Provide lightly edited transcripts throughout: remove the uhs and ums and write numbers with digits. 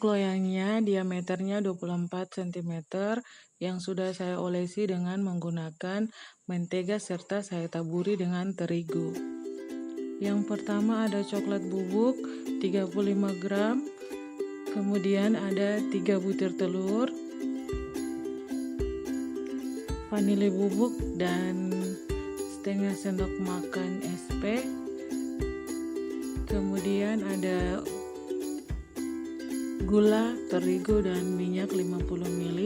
Untuk loyangnya diameternya 24 cm yang sudah saya olesi dengan menggunakan mentega serta saya taburi dengan terigu. Yang pertama ada coklat bubuk 35 gram, kemudian ada 3 butir telur, vanili bubuk dan setengah sendok makan SP, kemudian ada gula, terigu dan minyak 50 ml.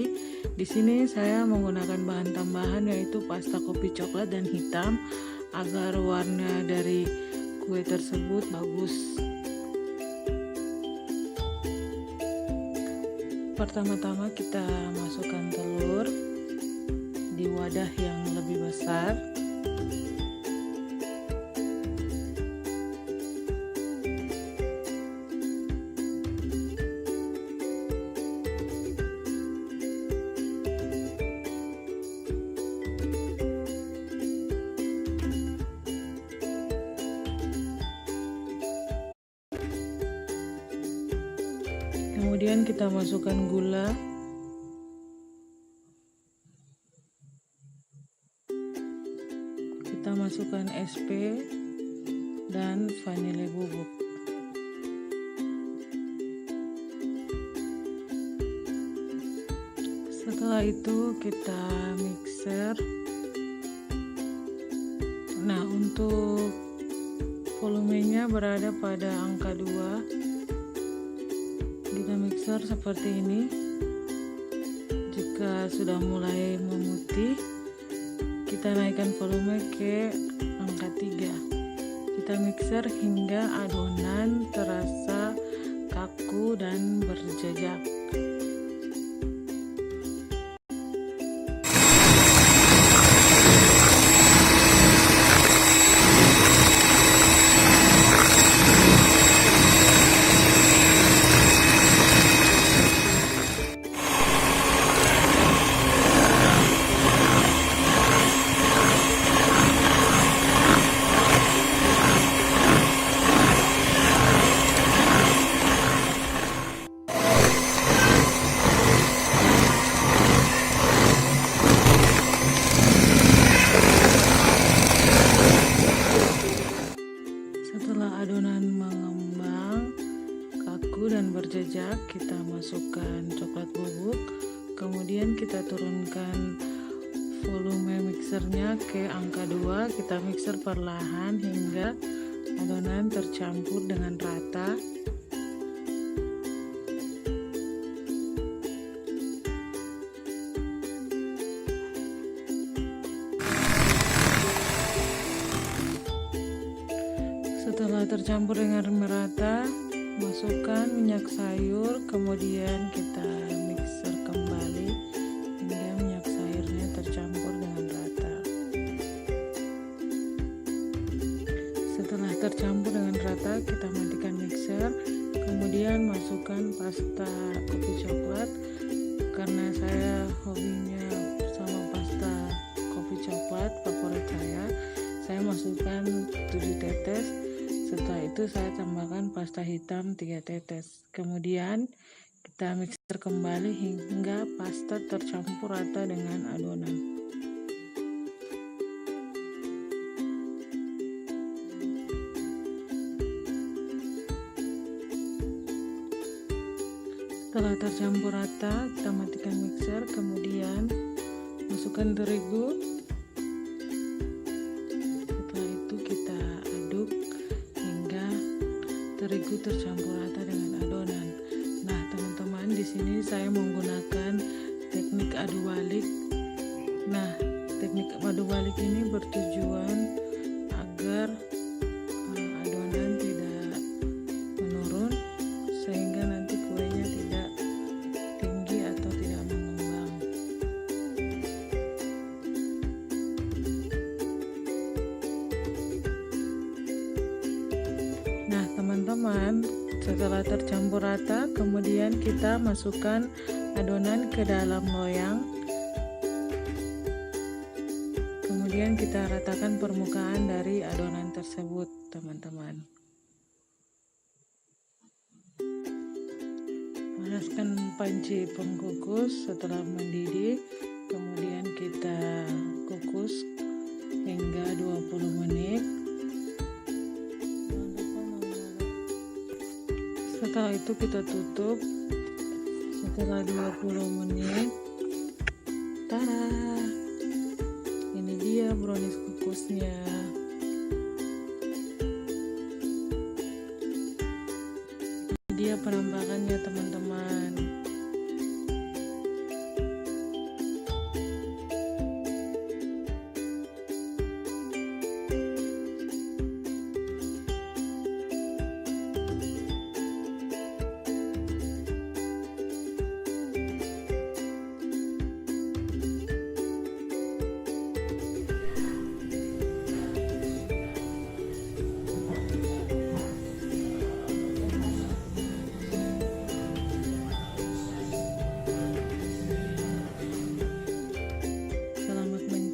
Di sini saya menggunakan bahan tambahan yaitu pasta kopi coklat dan hitam agar warna dari kue tersebut bagus. Pertama-tama kita masukkan telur di wadah yang lebih besar. Kemudian kita masukkan gula, kita masukkan SP dan vanili bubuk. Setelah itu kita mixer. Nah, untuk volumenya berada pada angka 2. Kita mixer seperti ini. Jika sudah mulai memutih, kita naikkan volume ke angka 3. Kita mixer hingga adonan terasa kaku dan berjejak. Setelah adonan mengembang, kaku dan berjejak, kita masukkan coklat bubuk. Kemudian kita turunkan volume mixernya ke angka 2. Kita mixer perlahan hingga adonan tercampur dengan rata. Setelah tercampur dengan merata, masukkan minyak sayur, kemudian kita mixer kembali hingga minyak sayurnya tercampur dengan rata. Setelah tercampur dengan rata, kita matikan mixer, kemudian masukkan pasta kopi coklat. Karena saya hobinya sama pasta kopi coklat favorit saya masukkan 7 tetes. Setelah itu saya tambahkan pasta hitam 3 tetes. Kemudian kita mixer kembali hingga pasta tercampur rata dengan adonan. Setelah tercampur rata, kita matikan mixer, kemudian masukkan terigu. Setelah itu kita aduk hingga terigu tercampur rata dengan adonan. Nah, teman-teman, di sini saya menggunakan teknik adu balik. Nah, teknik adu balik ini bertujuan agar adonan tidak menurun sehingga nanti kuenya tidak tinggi atau tidak mengembang. Nah, teman-teman, setelah tercampur rata, kemudian kita masukkan adonan ke dalam loyang. Kemudian kita ratakan permukaan dari adonan tersebut, teman-teman. Pada panaskan panci pengkukus. Setelah mendidih, kemudian kita kukus hingga 20 menit. Setelah itu kita tutup. Setelah 20 menit, tada, ini dia brownies kukusnya. Ini dia penampakannya teman-teman.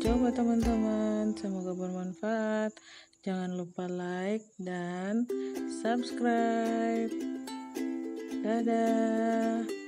Coba teman-teman, semoga bermanfaat. Jangan lupa like dan subscribe. Dadah.